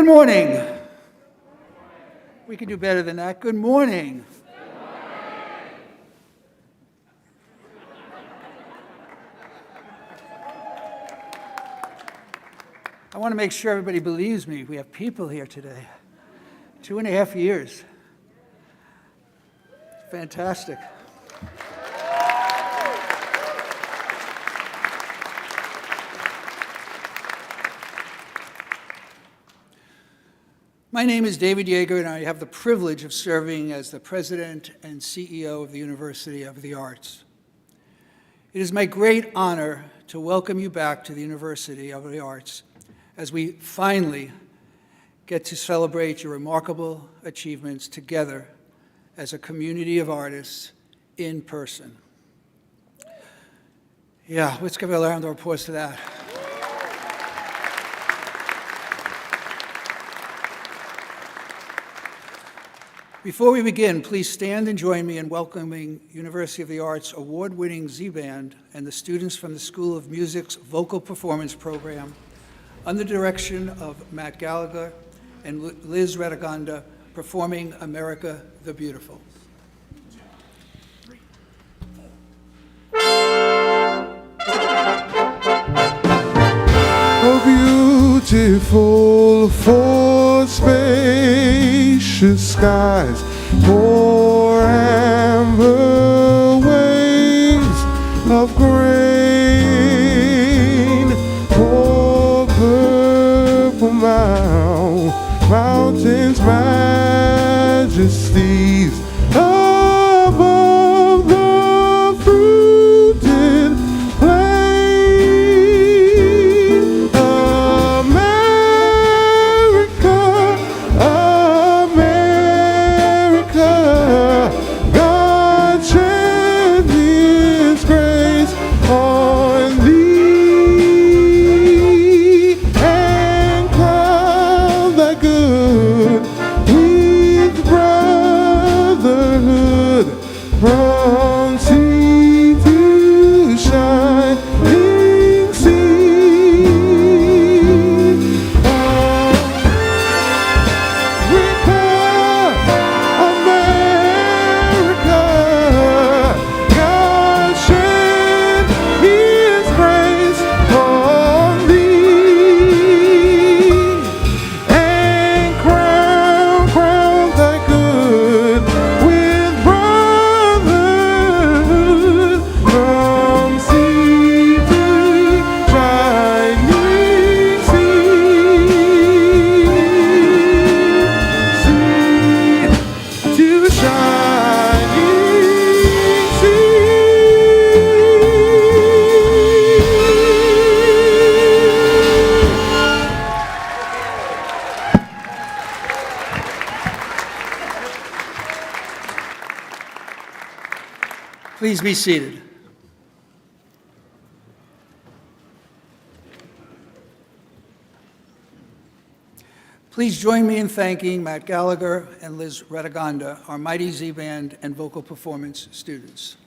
Good morning. We can do better than that. Good morning. I want to make sure everybody believes me. We have people here today. 2.5 years. Fantastic. My My name is David Yeager, and I have the privilege of serving as the President and CEO of the University of the Arts. It is my great honor to welcome you back to the University of the Arts as we finally get to celebrate your remarkable achievements together as a community of artists in person. Yeah, let's give a round of applause to that. Before we begin, please stand and join me in welcoming University of the Arts award-winning Z-Band and the students from the School of Music's Vocal Performance Program under the direction of Matt Gallagher and Liz Radaganda, performing America the Beautiful. A beautiful for spacious skies, for amber waves of grain, for purple mountains, majesties above the fruited plain. America, God shed His grace on thee and crown thy good with brotherhood from sea to shining sea. America, God shed His grace on thee and crown thy good with brotherhood from sea to shining sea, to shining sea. Please be seated. Please join me in thanking Matt Gallagher and Liz Radaganda, our mighty Z-Band and vocal performance students.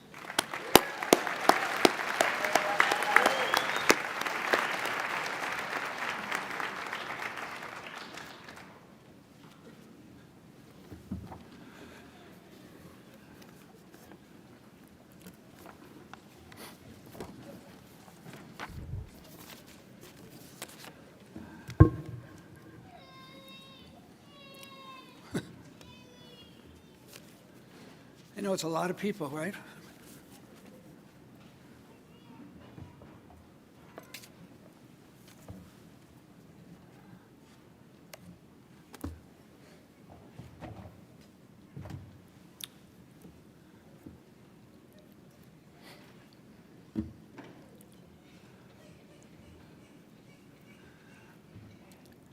I know it's a lot of people, right?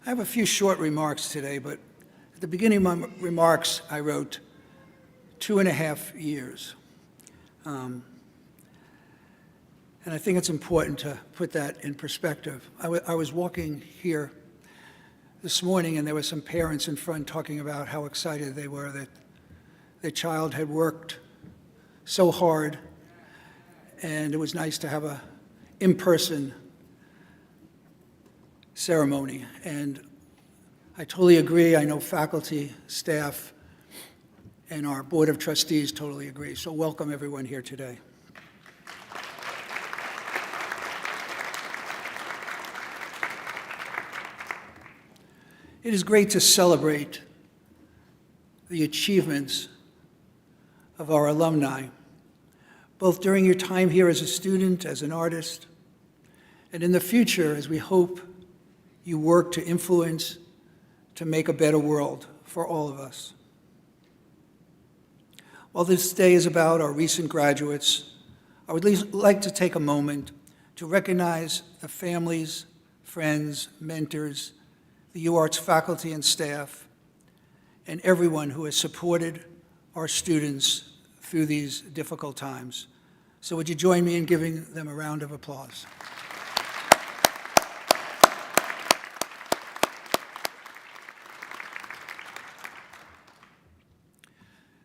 I have a few short remarks today, but at the beginning of my remarks, I wrote 2.5 years. And I think it's important to put that in perspective. I was walking here this morning, and there were some parents in front talking about how excited they were that their child had worked so hard, and it was nice to have a in-person ceremony. And I totally agree. I know faculty, staff, and our Board of Trustees totally agree. So welcome everyone here today. It is great to celebrate the achievements of our alumni, both during your time here as a student, as an artist, and in the future as we hope you work to influence, to make a better world for all of us. While this day is about our recent graduates, I would like to take a moment to recognize the families, friends, mentors, the UArts faculty and staff, and everyone who has supported our students through these difficult times. So would you join me in giving them a round of applause?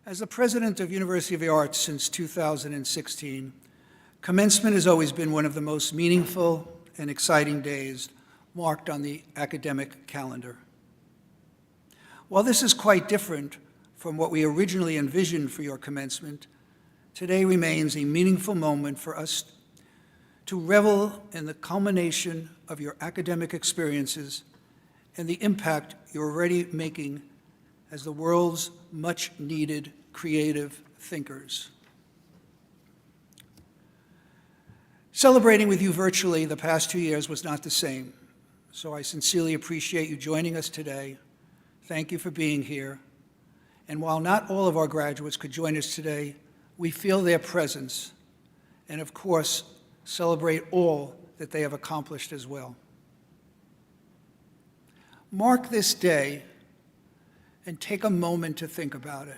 As the president of University of the Arts since 2016, Commencement has always been one of the most meaningful and exciting days marked on the academic calendar. While this is quite different from what we originally envisioned for your commencement, today remains a meaningful moment for us to revel in the culmination of your academic experiences and the impact you're already making as the world's much-needed creative thinkers. Celebrating with you virtually the past 2 years was not the same, so I sincerely appreciate you joining us today. Thank you for being here. And while not all of our graduates could join us today, we feel their presence and, of course, celebrate all that they have accomplished as well. Mark this day and take a moment to think about it.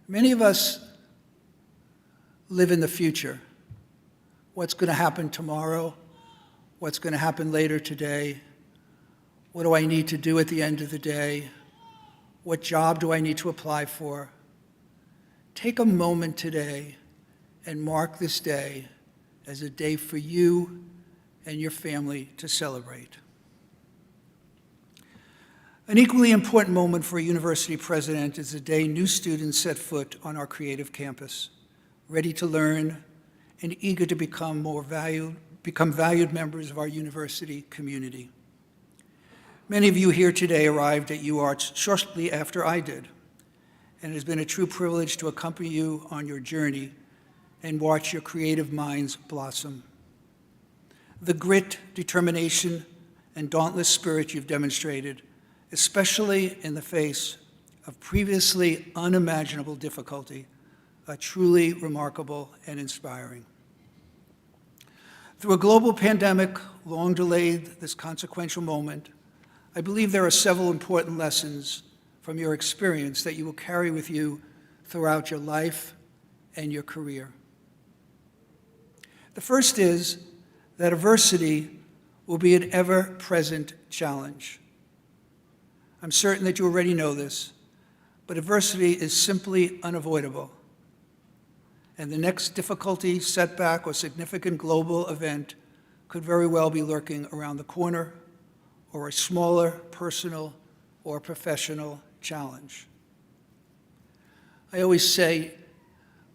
Many of us live in the future. What's going to happen tomorrow? What's going to happen later today? What do I need to do at the end of the day? What job do I need to apply for? Take a moment today and mark this day as a day for you and your family to celebrate. An equally important moment for a university president is the day new students set foot on our creative campus, ready to learn and eager to become valued members of our university community. Many of you here today arrived at UArts shortly after I did, and it has been a true privilege to accompany you on your journey and watch your creative minds blossom. The grit, determination, and dauntless spirit you've demonstrated, especially in the face of previously unimaginable difficulty, are truly remarkable and inspiring. Through a global pandemic, long delayed this consequential moment, I believe there are several important lessons from your experience that you will carry with you throughout your life and your career. The first is that adversity will be an ever-present challenge. I'm certain that you already know this, but adversity is simply unavoidable. And the next difficulty, setback, or significant global event could very well be lurking around the corner, or a smaller personal or professional challenge. I always say,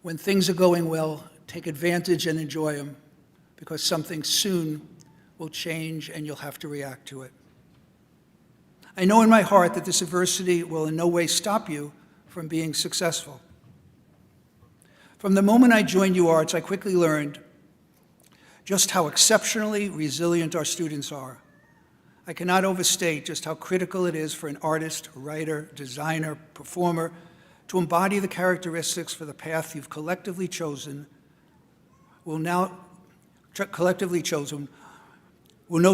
when things are going well, take advantage and enjoy them, because something soon will change and you'll have to react to it. I know in my heart that this adversity will in no way stop you from being successful. From the moment I joined UArts, I quickly learned just how exceptionally resilient our students are. I cannot overstate just how critical it is for an artist, writer, designer, performer to embody the characteristics for the path you've collectively chosen will no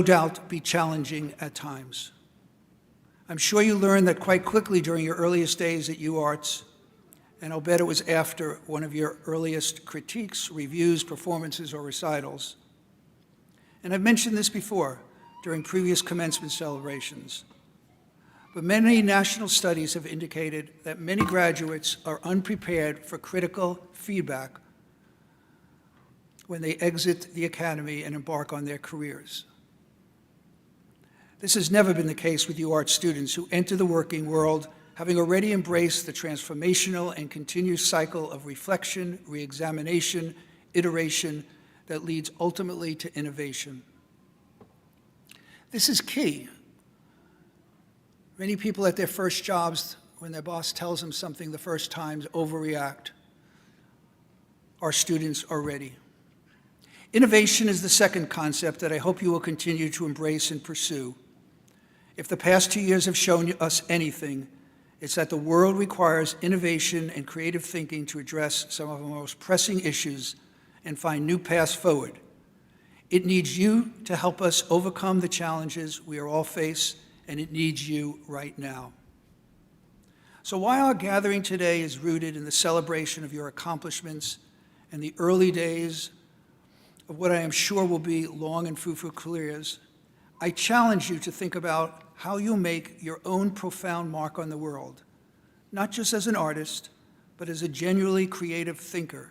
doubt be challenging at times. I'm sure you learned that quite quickly during your earliest days at UArts, and I'll bet it was after one of your earliest critiques, reviews, performances, or recitals. And I've mentioned this before during previous commencement celebrations. But many national studies have indicated that many graduates are unprepared for critical feedback when they exit the academy and embark on their careers. This has never been the case with UArts students who enter the working world having already embraced the transformational and continuous cycle of reflection, re-examination, iteration that leads ultimately to innovation. This is key. Many people at their first jobs, when their boss tells them something the first time, overreact. Our students are ready. Innovation is the second concept that I hope you will continue to embrace and pursue. If the past 2 years have shown us anything, it's that the world requires innovation and creative thinking to address some of the most pressing issues and find new paths forward. It needs you to help us overcome the challenges we are all face, and it needs you right now. So while our gathering today is rooted in the celebration of your accomplishments and the early days of what I am sure will be long and fruitful careers, I challenge you to think about how you'll make your own profound mark on the world, not just as an artist, but as a genuinely creative thinker,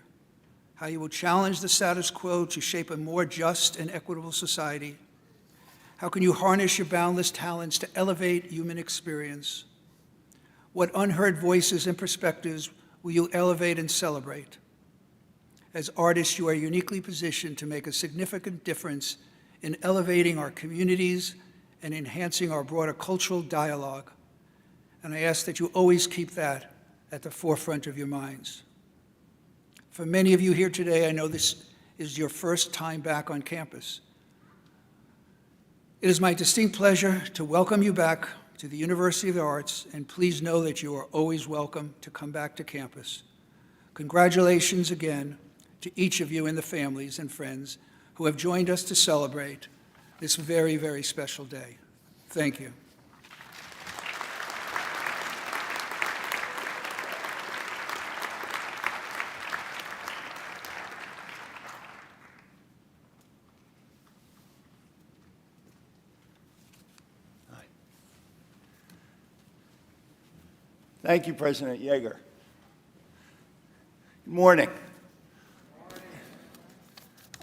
how you will challenge the status quo to shape a more just and equitable society. How can you harness your boundless talents to elevate human experience? What unheard voices and perspectives will you elevate and celebrate? As artists, you are uniquely positioned to make a significant difference in elevating our communities and enhancing our broader cultural dialogue. And I ask that you always keep that at the forefront of your minds. For many of you here today, I know this is your first time back on campus. It is my distinct pleasure to welcome you back to the University of the Arts, and please know that you are always welcome to come back to campus. Congratulations again to each of you and the families and friends who have joined us to celebrate this very, very special day. Thank you. Thank you, President Yeager. Good morning.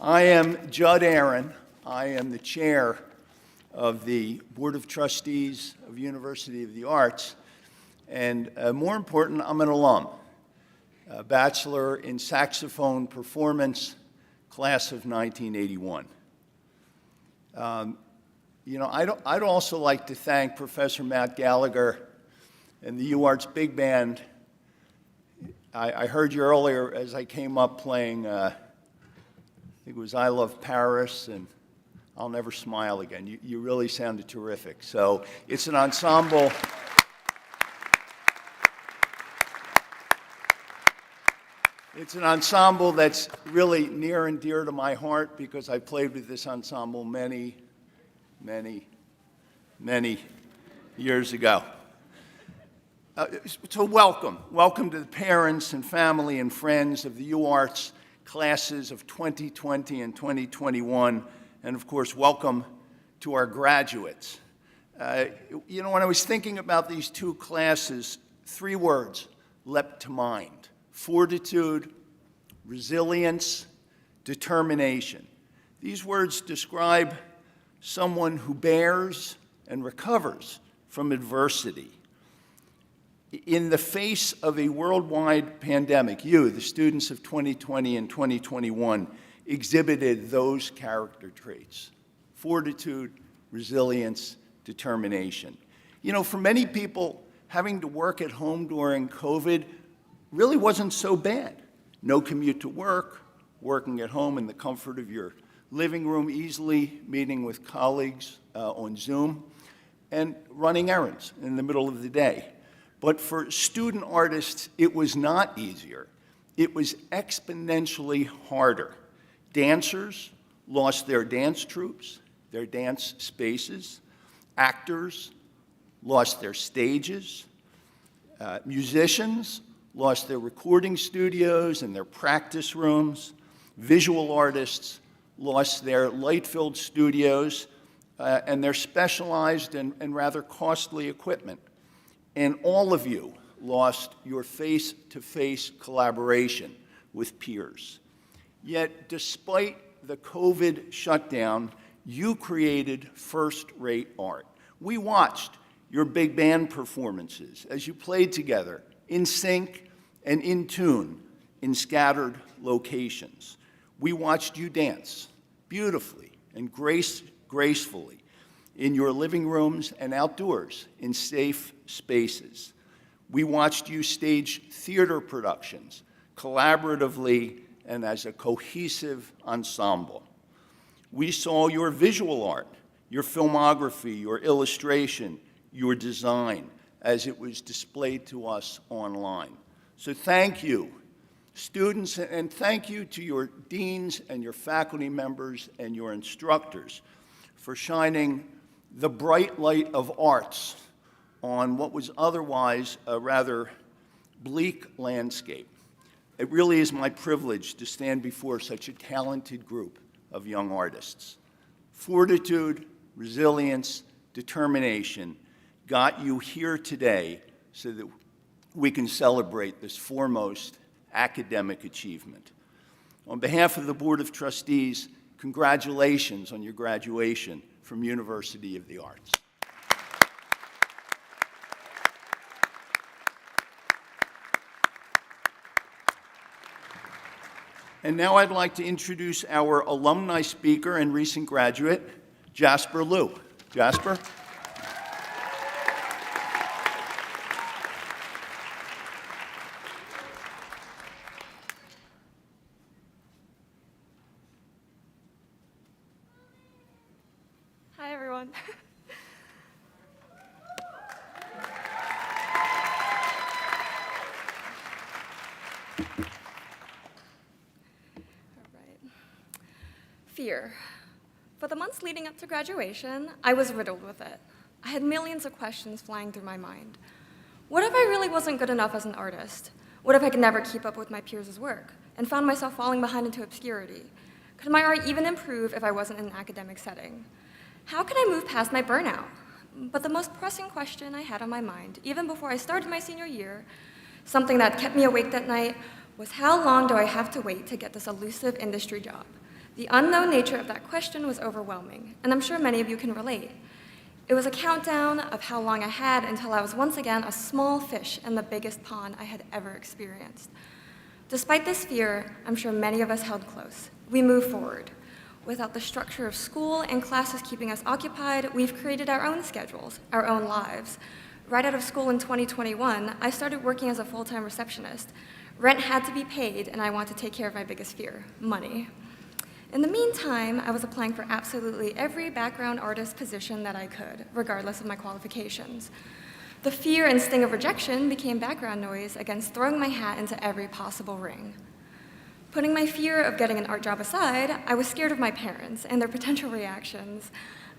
I am Judd Aaron. I am the chair of the Board of Trustees of University of the Arts. And more important, I'm an alum, a Bachelor in Saxophone Performance, class of 1981. I'd also like to thank Professor Matt Gallagher and the UArts Big Band. I heard you earlier as I came up playing, I think it was I Love Paris and I'll Never Smile Again. You really sounded terrific. So it's an ensemble. It's an ensemble that's really near and dear to my heart because I played with this ensemble many, many, many years ago. So welcome to the parents and family and friends of the UArts classes of 2020 and 2021, and of course, welcome to our graduates. When I was thinking about these two classes, 3 words leapt to mind: fortitude, resilience, determination. These words describe someone who bears and recovers from adversity. In the face of a worldwide pandemic, you, the students of 2020 and 2021, exhibited those character traits: fortitude, resilience, determination. For many people, having to work at home during COVID really wasn't so bad. No commute to work, working at home in the comfort of your living room, easily meeting with colleagues on Zoom, and running errands in the middle of the day. But for student artists, it was not easier. It was exponentially harder. Dancers lost their dance troupes, their dance spaces. Actors lost their stages. Musicians lost their recording studios and their practice rooms. Visual artists lost their light-filled studios and their specialized and rather costly equipment. And all of you lost your face-to-face collaboration with peers. Yet, despite the COVID shutdown, you created first-rate art. We watched your big band performances as you played together in sync and in tune in scattered locations. We watched you dance beautifully and gracefully in your living rooms and outdoors in safe spaces. We watched you stage theater productions collaboratively and as a cohesive ensemble. We saw your visual art your filmography, your illustration, your design, as it was displayed to us online. So thank you, students, and thank you to your deans and your faculty members and your instructors for shining the bright light of arts on what was otherwise a rather bleak landscape. It really is my privilege to stand before such a talented group of young artists. Fortitude, resilience, determination got you here today so that we can celebrate this foremost academic achievement. On behalf of the Board of Trustees, congratulations on your graduation from University of the Arts. And now I'd like to introduce our alumni speaker and recent graduate, Jasper Liu. Jasper? Hi, everyone. Fear. For the months leading up to graduation, I was riddled with it. I had millions of questions flying through my mind. What if I really wasn't good enough as an artist? What if I could never keep up with my peers' work and found myself falling behind into obscurity? Could my art even improve if I wasn't in an academic setting? How could I move past my burnout? But the most pressing question I had on my mind, even before I started my senior year, something that kept me awake that night, was how long do I have to wait to get this elusive industry job? The unknown nature of that question was overwhelming, and I'm sure many of you can relate. It was a countdown of how long I had until I was once again a small fish in the biggest pond I had ever experienced. Despite this fear, I'm sure many of us held close. We moved forward. Without the structure of school and classes keeping us occupied, we've created our own schedules, our own lives. Right out of school in 2021, I started working as a full-time receptionist. Rent had to be paid, and I wanted to take care of my biggest fear, money. In the meantime, I was applying for absolutely every background artist position that I could, regardless of my qualifications. The fear and sting of rejection became background noise against throwing my hat into every possible ring. Putting my fear of getting an art job aside, I was scared of my parents and their potential reactions.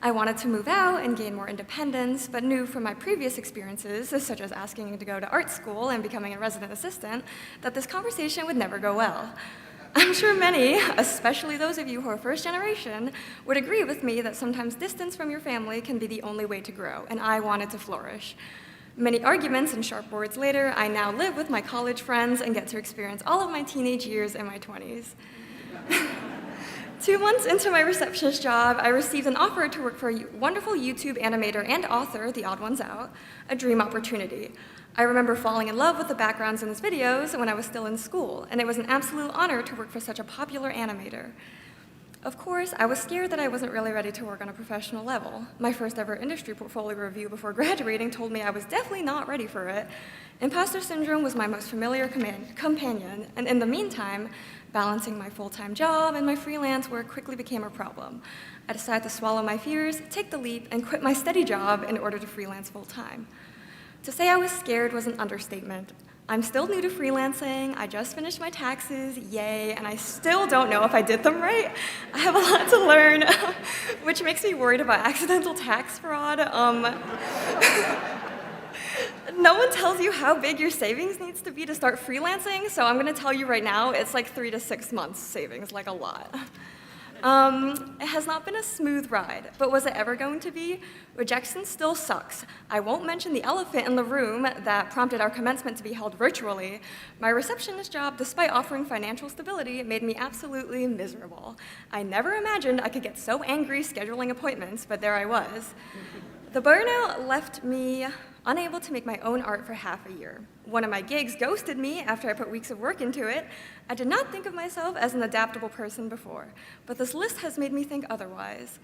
I wanted to move out and gain more independence, but knew from my previous experiences, such as asking to go to art school and becoming a resident assistant, that this conversation would never go well. I'm sure many, especially those of you who are first generation, would agree with me that sometimes distance from your family can be the only way to grow, and I wanted to flourish. Many arguments and sharp words later, I now live with my college friends and get to experience all of my teenage years in my 20s. 2 months into my receptionist job, I received an offer to work for a wonderful YouTube animator and author, The Odd Ones Out, a dream opportunity. I remember falling in love with the backgrounds in his videos when I was still in school, and it was an absolute honor to work for such a popular animator. Of course, I was scared that I wasn't really ready to work on a professional level. My first ever industry portfolio review before graduating told me I was definitely not ready for it. Imposter syndrome was my most familiar companion, and in the meantime, balancing my full-time job and my freelance work quickly became a problem. I decided to swallow my fears, take the leap, and quit my steady job in order to freelance full-time. To say I was scared was an understatement. I'm still new to freelancing, I just finished my taxes, yay, and I still don't know if I did them right. I have a lot to learn, which makes me worried about accidental tax fraud. No one tells you how big your savings needs to be to start freelancing, so I'm gonna tell you right now, it's like 3 to 6 months savings, like a lot. It has not been a smooth ride, but was it ever going to be? Rejection still sucks. I won't mention the elephant in the room that prompted our commencement to be held virtually. My receptionist job, despite offering financial stability, made me absolutely miserable. I never imagined I could get so angry scheduling appointments, but there I was. The burnout left me unable to make my own art for half a year. One of my gigs ghosted me after I put weeks of work into it. I did not think of myself as an adaptable person before, but this list has made me think otherwise.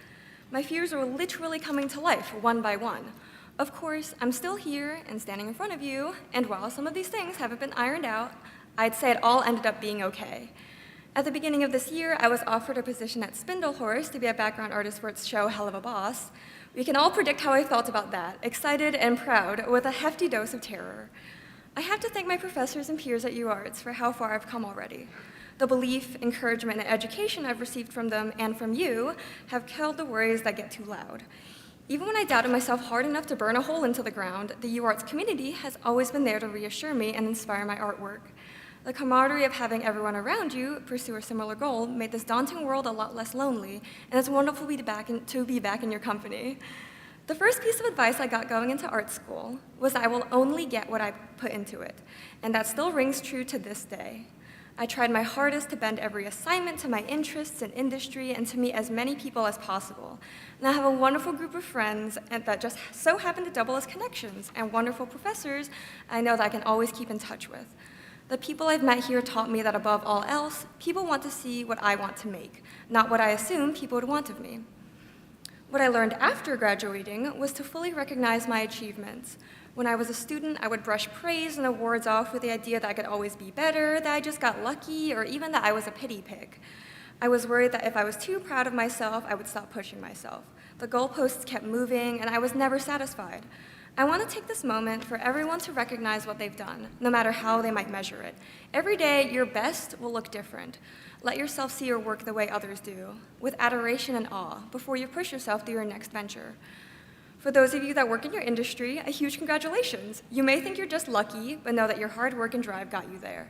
My fears are literally coming to life one by one. Of course, I'm still here and standing in front of you, and while some of these things haven't been ironed out, I'd say it all ended up being okay. At the beginning of this year, I was offered a position at Spindlehorse to be a background artist for its show Hell of a Boss. We can all predict how I felt about that, excited and proud, with a hefty dose of terror. I have to thank my professors and peers at UArts for how far I've come already. The belief, encouragement, and education I've received from them and from you have killed the worries that get too loud. Even when I doubted myself hard enough to burn a hole into the ground, the UArts community has always been there to reassure me and inspire my artwork. The camaraderie of having everyone around you pursue a similar goal made this daunting world a lot less lonely, and it's wonderful to be back in your company. The first piece of advice I got going into art school was I will only get what I put into it, and that still rings true to this day. I tried my hardest to bend every assignment to my interests and industry and to meet as many people as possible. And I have a wonderful group of friends that just so happen to double as connections, and wonderful professors I know that I can always keep in touch with. The people I've met here taught me that above all else, people want to see what I want to make, not what I assume people would want of me. What I learned after graduating was to fully recognize my achievements. When I was a student, I would brush praise and awards off with the idea that I could always be better, that I just got lucky, or even that I was a pity pick. I was worried that if I was too proud of myself, I would stop pushing myself. The goalposts kept moving, and I was never satisfied. I want to take this moment for everyone to recognize what they've done, no matter how they might measure it. Every day, your best will look different. Let yourself see your work the way others do, with adoration and awe, before you push yourself through your next venture. For those of you that work in your industry, a huge congratulations. You may think you're just lucky, but know that your hard work and drive got you there.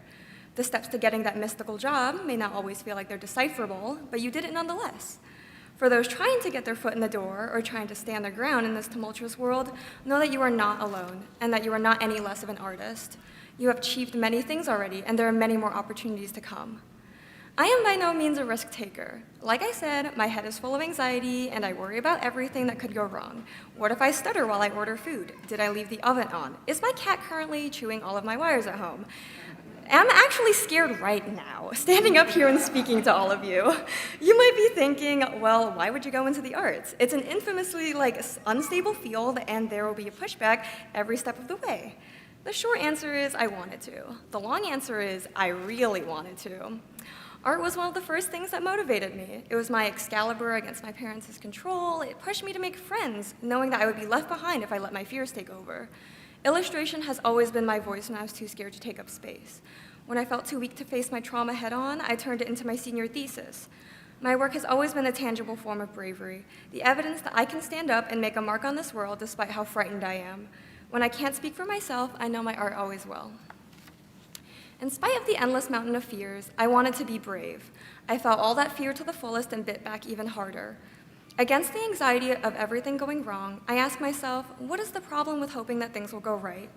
The steps to getting that mystical job may not always feel like they're decipherable, but you did it nonetheless. For those trying to get their foot in the door or trying to stand their ground in this tumultuous world, know that you are not alone and that you are not any less of an artist. You have achieved many things already, and there are many more opportunities to come. I am by no means a risk taker. Like I said, my head is full of anxiety, and I worry about everything that could go wrong. What if I stutter while I order food? Did I leave the oven on? Is my cat currently chewing all of my wires at home? I'm actually scared right now, standing up here and speaking to all of you. You might be thinking, well, why would you go into the arts? It's an infamously unstable field, and there will be a pushback every step of the way. The short answer is I wanted to. The long answer is I really wanted to. Art was one of the first things that motivated me. It was my Excalibur against my parents' control. It pushed me to make friends, knowing that I would be left behind if I let my fears take over. Illustration has always been my voice when I was too scared to take up space. When I felt too weak to face my trauma head-on, I turned it into my senior thesis. My work has always been a tangible form of bravery, the evidence that I can stand up and make a mark on this world despite how frightened I am. When I can't speak for myself, I know my art always will. In spite of the endless mountain of fears, I wanted to be brave. I felt all that fear to the fullest and bit back even harder. Against the anxiety of everything going wrong, I asked myself, what is the problem with hoping that things will go right?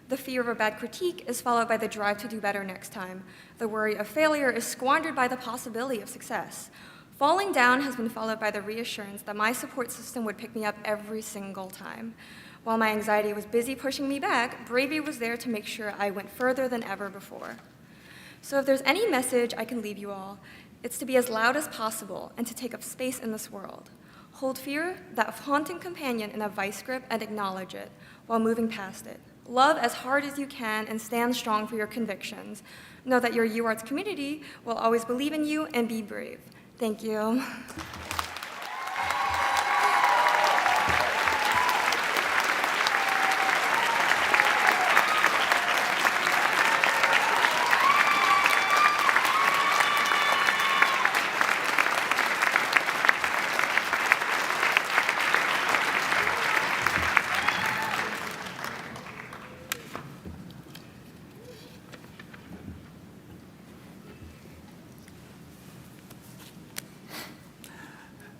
The fear of a bad critique is followed by the drive to do better next time. The worry of failure is squandered by the possibility of success. Falling down has been followed by the reassurance that my support system would pick me up every single time. While my anxiety was busy pushing me back, bravery was there to make sure I went further than ever before. So if there's any message I can leave you all, it's to be as loud as possible and to take up space in this world. Hold fear, that haunting companion, in a vice grip and acknowledge it while moving past it. Love as hard as you can and stand strong for your convictions. Know that your UArts community will always believe in you and be brave. Thank you.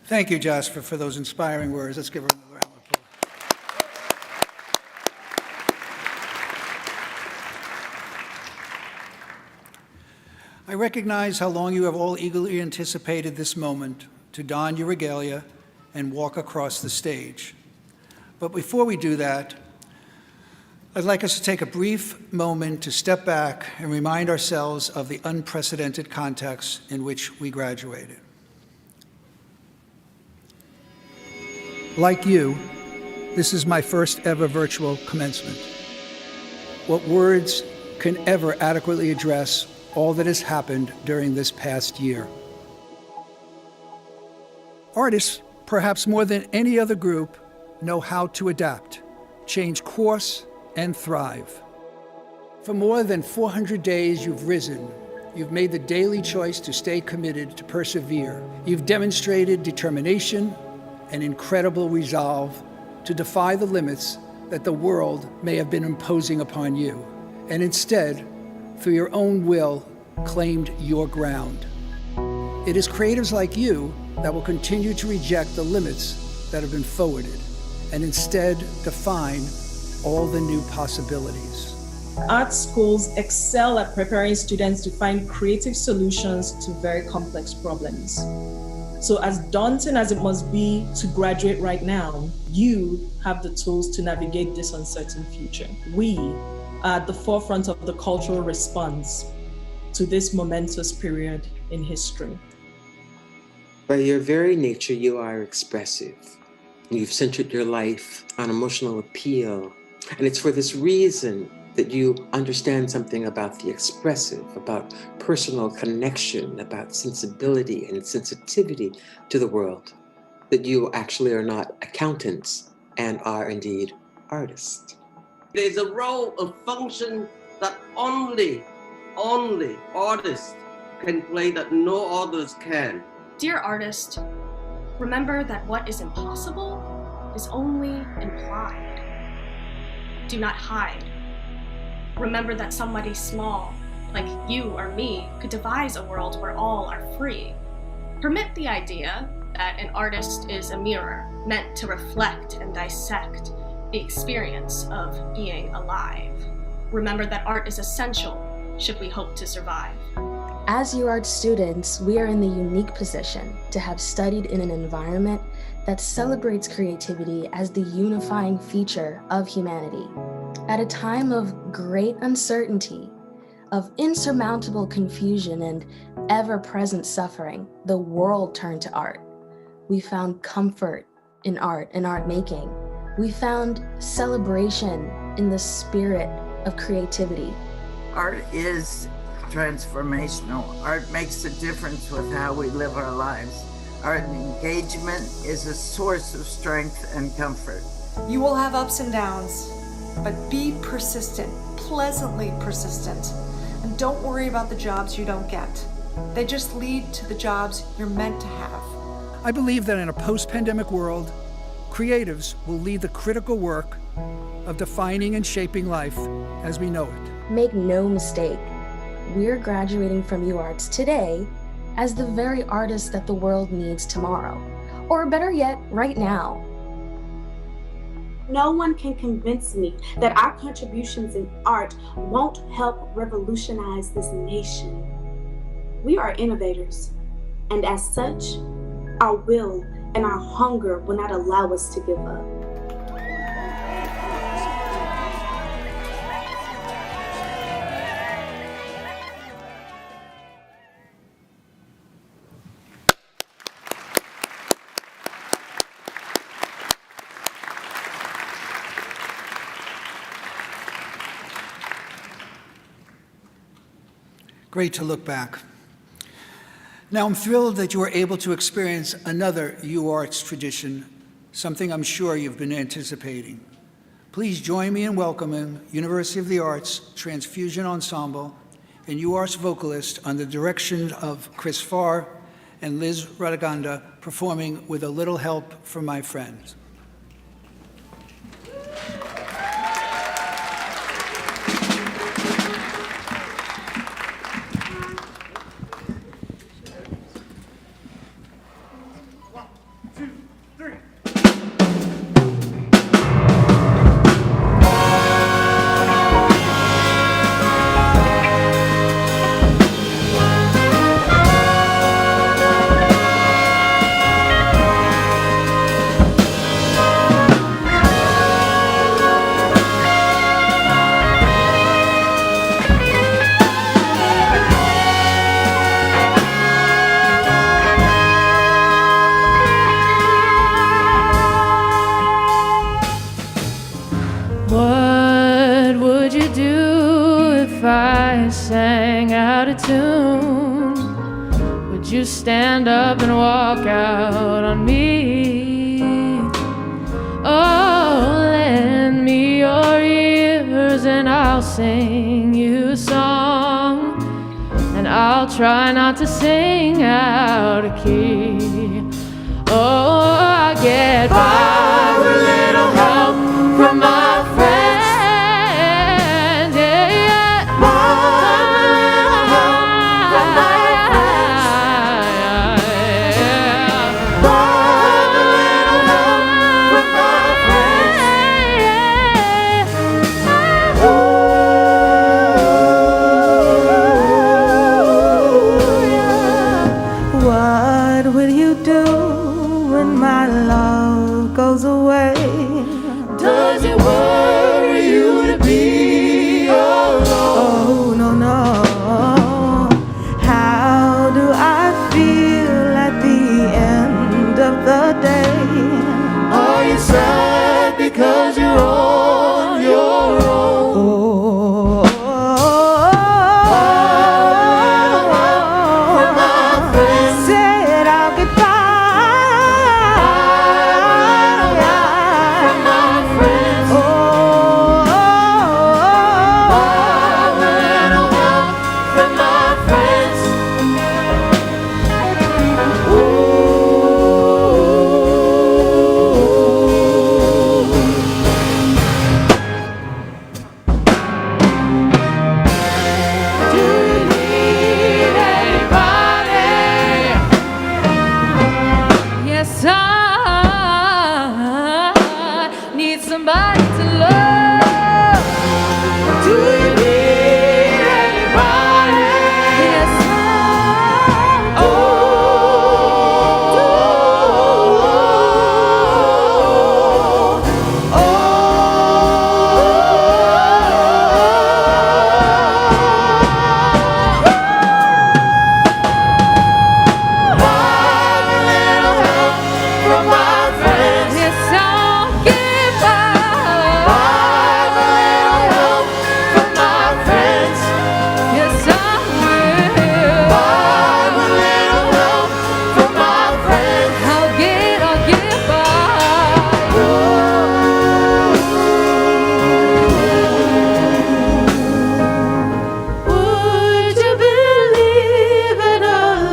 Thank you, Jasper, for those inspiring words. Let's give her another round of applause. I recognize how long you have all eagerly anticipated this moment to don your regalia and walk across the stage. But before we do that, I'd like us to take a brief moment to step back and remind ourselves of the unprecedented context in which we graduated. Like you, this is my first ever virtual commencement. What words can ever adequately address all that has happened during this past year. Artists, perhaps more than any other group, know how to adapt, change course, and thrive. For more than 400 days, you've risen. You've made the daily choice to stay committed, to persevere. You've demonstrated determination and incredible resolve to defy the limits that the world may have been imposing upon you, and instead, through your own will, claimed your ground. It is creatives like you that will continue to reject the limits that have been forwarded, and instead define all the new possibilities. Art schools excel at preparing students to find creative solutions to very complex problems. So as daunting as it must be to graduate right now, you have the tools to navigate this uncertain future. We are at the forefront of the cultural response to this momentous period in history. By your very nature, you are expressive. You've centered your life on emotional appeal. And it's for this reason that you understand something about the expressive, about personal connection, about sensibility and sensitivity to the world, that you actually are not accountants and are indeed artists. There's a role, a function that only artists can play that no others can. Dear artist, remember that what is impossible is only implied. Do not hide. Remember that somebody small, like you or me, could devise a world where all are free. Permit the idea that an artist is a mirror meant to reflect and dissect the experience of being alive. Remember that art is essential should we hope to survive. As UArts students, we are in the unique position to have studied in an environment that celebrates creativity as the unifying feature of humanity. At a time of great uncertainty, of insurmountable confusion and ever-present suffering, the world turned to art. We found comfort in art and art making. We found celebration in the spirit of creativity. Art is transformational. Art makes a difference with how we live our lives. Art engagement is a source of strength and comfort. You will have ups and downs, but be persistent, pleasantly persistent, and don't worry about the jobs you don't get. They just lead to the jobs you're meant to have. I believe that in a post-pandemic world, creatives will lead the critical work of defining and shaping life as we know it. Make no mistake, we're graduating from UArts today as the very artists that the world needs tomorrow, or better yet, right now. No one can convince me that our contributions in art won't help revolutionize this nation. We are innovators, and as such, our will and our hunger will not allow us to give up. Great to look back. Now I'm thrilled that you were able to experience another UArts tradition, something I'm sure you've been anticipating. Please join me in welcoming University of the Arts Transfusion Ensemble and UArts vocalist under the direction of Chris Farr and Liz Radaganda performing With a Little Help from My Friends. afternoon, would you stand up and walk out on me? Oh, lend me your ears and I'll sing you a song, and I'll try not to sing out of key. Oh, I get by with a little help from my friends. Yeah, yeah. By with a little help from my friends. By with a little help from my friends. What will you do when my love goes away? Does it worry you to be alone? Oh, no, no. How do I feel at the end of the day? Are you sad because you're on your own? From my friends. Said I'll get by. From my friends. Little help from my friends. Do you need anybody? Yes, I need somebody to love. Do you need anybody? Yes, I do. From my friends. Yes, I'll give by. A little help from my friends. Yes, I will. A little help from my friends. I'll give by. Would you believe in a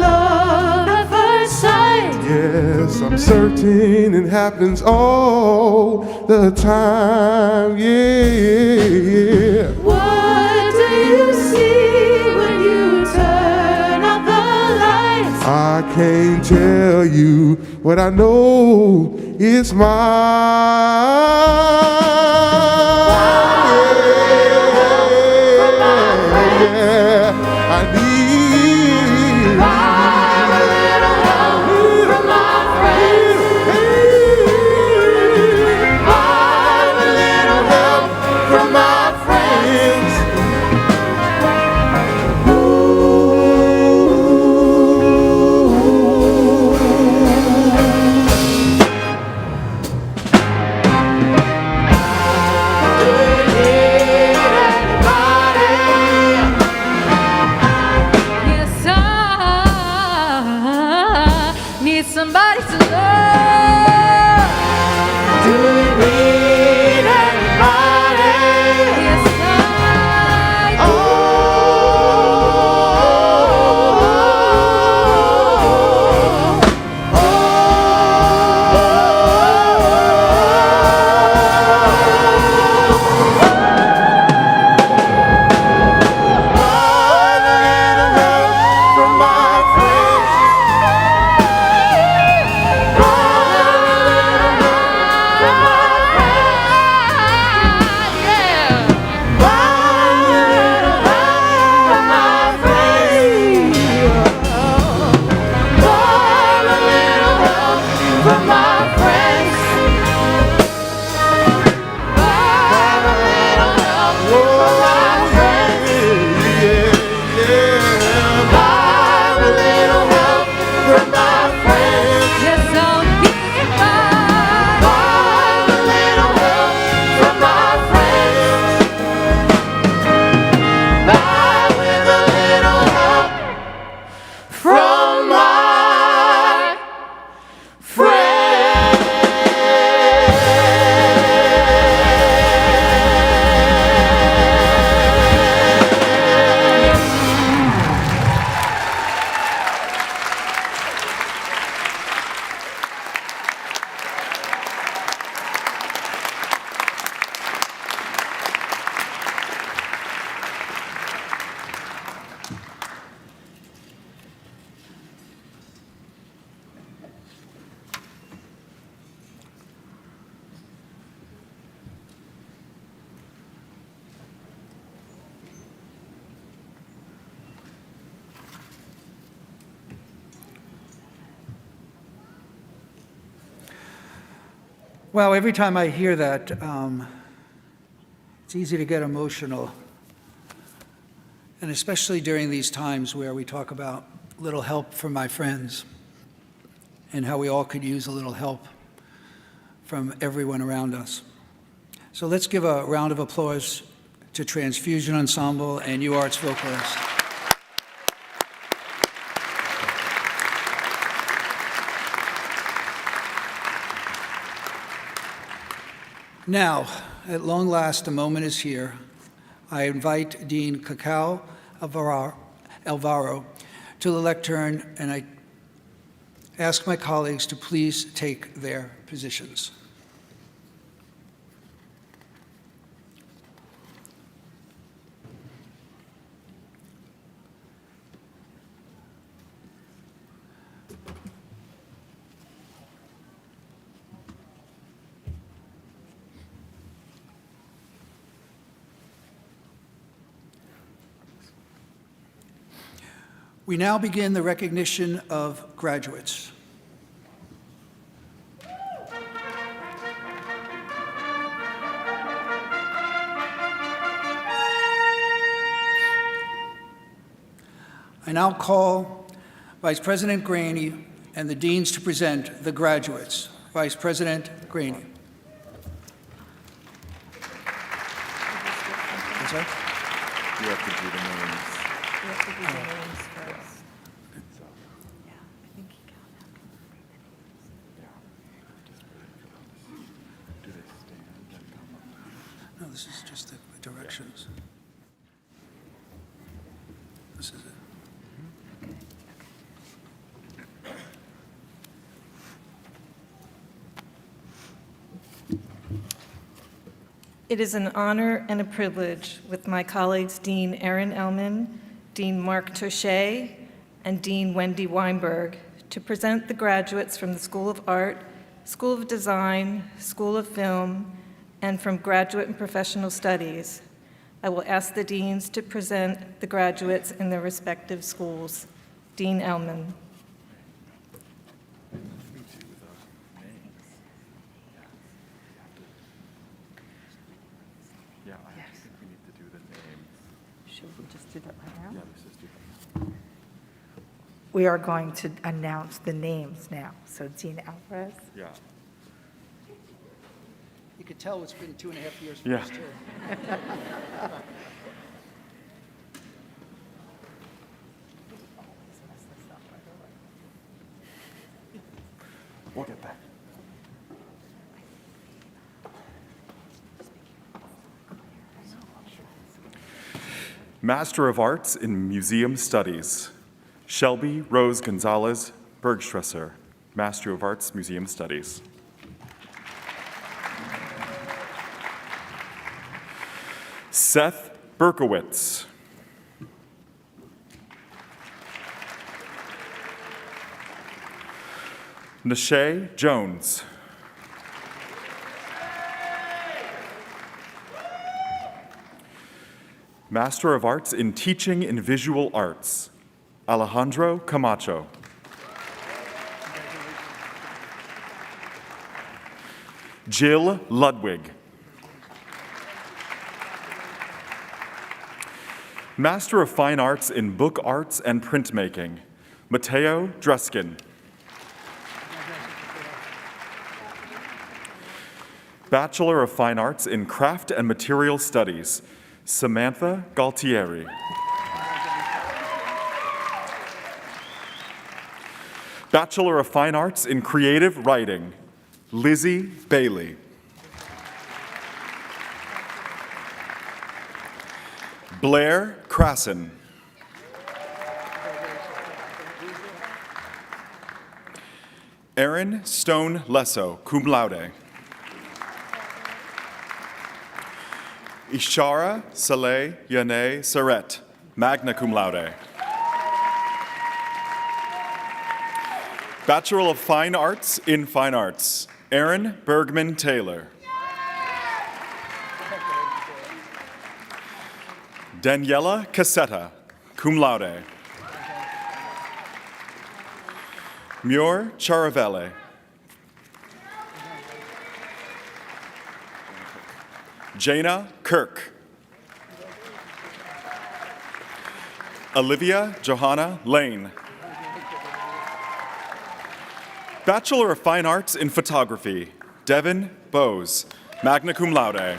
love at first sight? Yes, I'm certain it happens all the time. Yeah. What do you see when you turn out the lights? I can't tell you what I know is mine. Yeah, I need A little help from my friends. A little help from my friends. Do you need anybody? Yes, I need somebody to love. Do you need anybody? Yes, I do. From my friends. Well, every time I hear that, it's easy to get emotional. And especially during these times where we talk about little help from my friends and how we all could use a little help from everyone around us. So let's give a round of applause to Transfusion Ensemble and UArts vocalists. Now, at long last, the moment is here. I invite Dean Cacao Alvaro to the lectern, and I ask my colleagues to please take their positions. We now begin the recognition of graduates. I now call Vice President Graney and the deans to present the graduates. Vice President Graney. You have to do the names. You have to do the names first. Yeah, I think he got that. Do they stand and come up? No, this is just the directions. This is it. It is an honor and a privilege with my colleagues Dean Erin Ellman, Dean Mark Touche, and Dean Wendy Weinberg to present the graduates from the School of Art, School of Design, School of Film, and from Graduate and Professional Studies. I will ask the deans to present the graduates in their respective schools. Dean Ellman. We are going to announce the names now. So Dean Alvarez. Yeah. You could tell it's been 2.5 years for Yeah. us, too. We'll get back. Master of Arts in Museum Studies, Shelby Rose Gonzalez Bergstresser, Master of Arts, Museum Studies. Seth Berkowitz. Nashay Jones. Master of Arts in Teaching in Visual Arts, Alejandro Camacho. Jill Ludwig. Master of Fine Arts in Book Arts and Printmaking, Mateo Dreskin. Bachelor of Fine Arts in Craft and Material Studies, Samantha Galtieri. Bachelor of Fine Arts in Creative Writing, Lizzie Bailey. Blair Krassen. Erin Stone Lesso, cum laude. Ishara Saleh Yane Saret, magna cum laude. Bachelor of Fine Arts in Fine Arts, Erin Bergman Taylor. Daniela Cassetta, cum laude. Muir Charavelle. Jana Kirk. Olivia Johanna Lane. Bachelor of Fine Arts in Photography, Devin Bose, magna cum laude.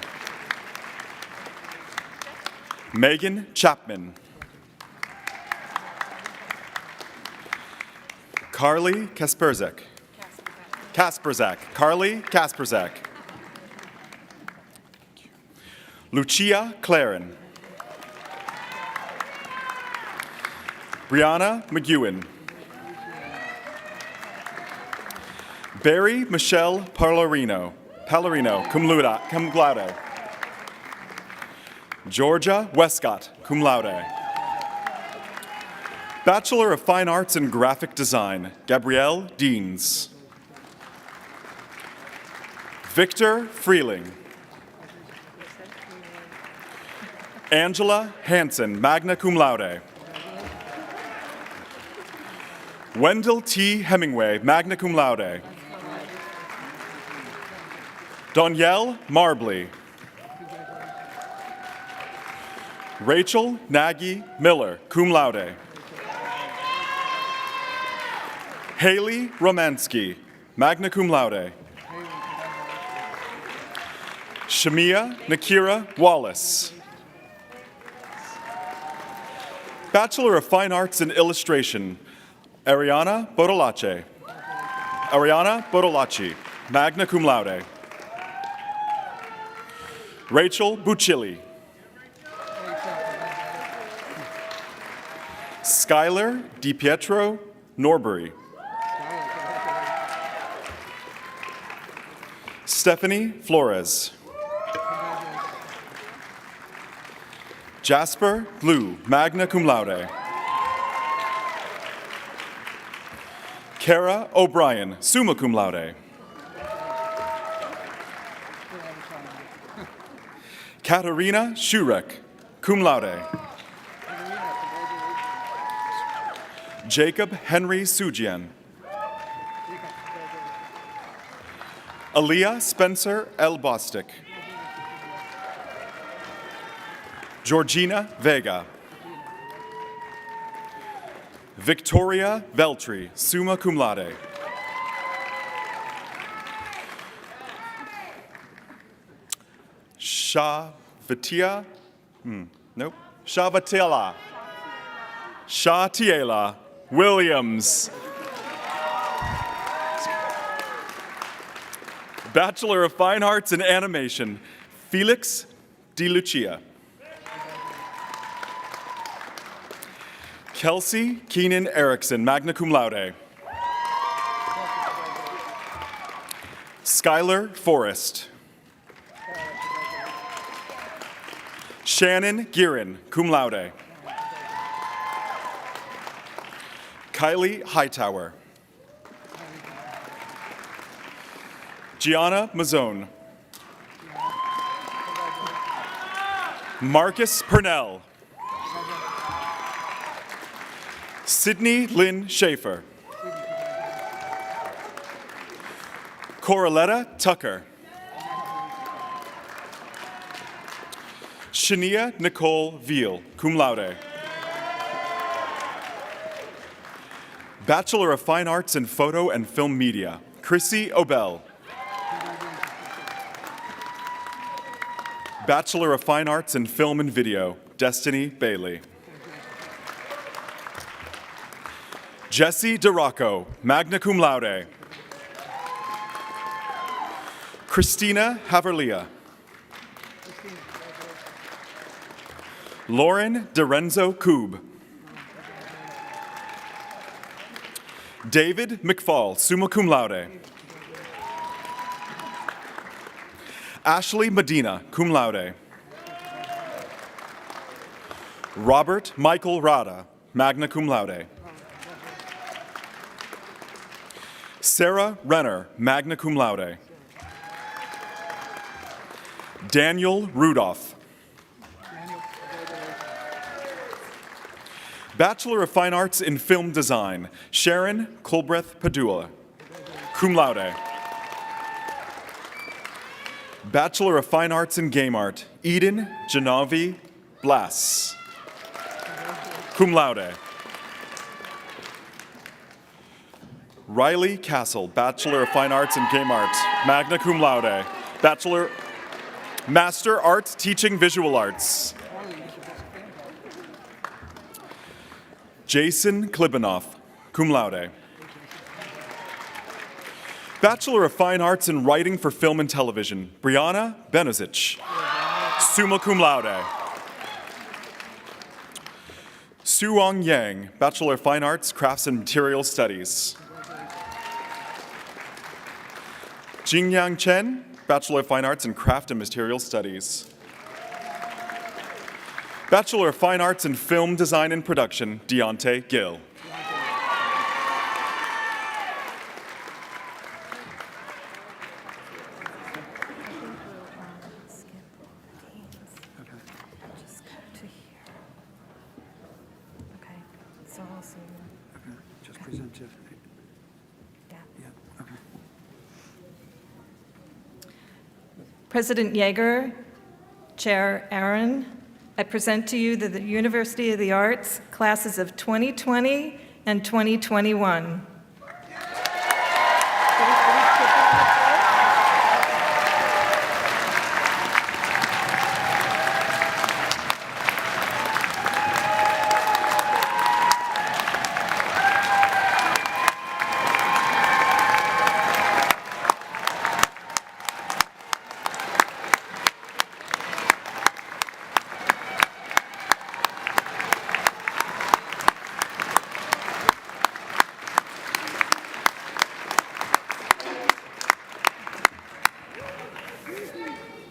Megan Chapman. Carly Kasperzak. Carly Kasperzak. Lucia Claren. Brianna McEwen. Barry Michelle Pallarino, cum laude. Georgia Westcott, cum laude. Bachelor of Fine Arts in Graphic Design, Gabrielle Deans. Victor Freeling. Angela Hansen, magna cum laude. Wendell T. Hemingway, magna cum laude. Danielle Marbley. Rachel Nagy Miller, cum laude. Haley Romansky, magna cum laude. Shamia Nakira Wallace. Bachelor of Fine Arts in Illustration, Ariana Bodolace. Magna cum laude. Rachel Bucilli. Skylar DiPietro Norbury. Stephanie Flores. Jasper Glue, magna cum laude. Kara O'Brien, summa cum laude. Katarina Shurek, cum laude. Jacob Henry Sujian. Aaliyah Spencer L. Bostic. Georgina Vega. Victoria Veltri, summa cum laude. Shatiela Williams. Bachelor of Fine Arts in Animation, Felix Di Lucia. Kelsey Keenan Erickson, magna cum laude. Skylar Forrest. Shannon Gearin, cum laude. Kylie Hightower. Gianna Mazzone. Marcus Purnell. Sydney Lynn Schaefer. Coraletta Tucker. Shania Nicole Veal, cum laude. Bachelor of Fine Arts in Photo and Film Media, Chrissy Obel. Bachelor of Fine Arts in Film and Video, Destiny Bailey. Jesse DeRocco, magna cum laude. Christina Haverlia. Lauren DeRenzo Koob. David McFall, summa cum laude. Ashley Medina, cum laude. Robert Michael Rada, magna cum laude. Sarah Renner, magna cum laude. Daniel Rudolph. Bachelor of Fine Arts in Film Design, Sharon Colbreth Padua, cum laude. Bachelor of Fine Arts in Game Art, Eden Genovi Blas, cum laude. Riley Castle, Bachelor of Fine Arts in Game Art, magna cum laude. Master Art Teaching Visual Arts. Jason Klibanoff, cum laude. Bachelor of Fine Arts in Writing for Film and Television, Brianna Benezic, summa cum laude. Suong Yang, Bachelor of Fine Arts, Crafts and Material Studies. Jingyang Chen, Bachelor of Fine Arts in Craft and Material Studies. Bachelor of Fine Arts in Film Design and Production, Deontay Gill. Just present it. President Yeager, Chair Aaron, I present to you the University of the Arts classes of 2020 and 2021.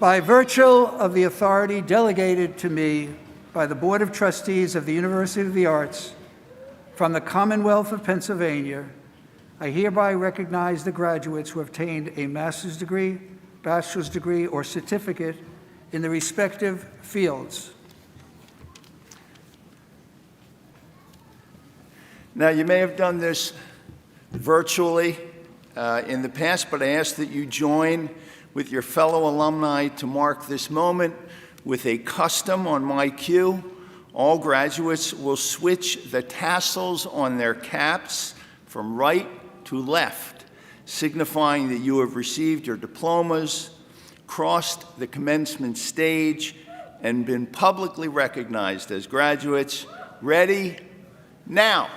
By virtue of the authority delegated to me by the Board of Trustees of the University of the Arts from the Commonwealth of Pennsylvania, I hereby recognize the graduates who have obtained a master's degree, bachelor's degree, or certificate in the respective fields. Now, you may have done this virtually in the past, but I ask that you join with your fellow alumni to mark this moment with a custom on my cue. All graduates will switch the tassels on their caps from right to left, signifying that you have received your diplomas, crossed the commencement stage, and been publicly recognized as graduates. Ready? Now.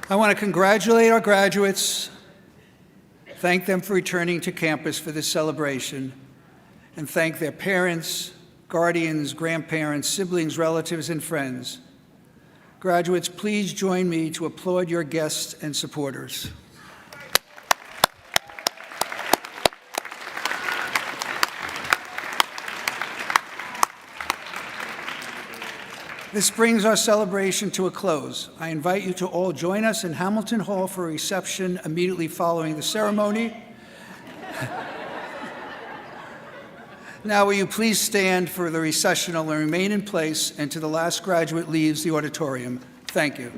I want to congratulate our graduates, thank them for returning to campus for this celebration, and thank their parents, guardians, grandparents, siblings, relatives, and friends. Graduates, please join me to applaud your guests and supporters. This brings our celebration to a close. I invite you to all join us in Hamilton Hall for a reception immediately following the ceremony. Now, will you please stand for the recessional and remain in place until the last graduate leaves the auditorium. Thank you.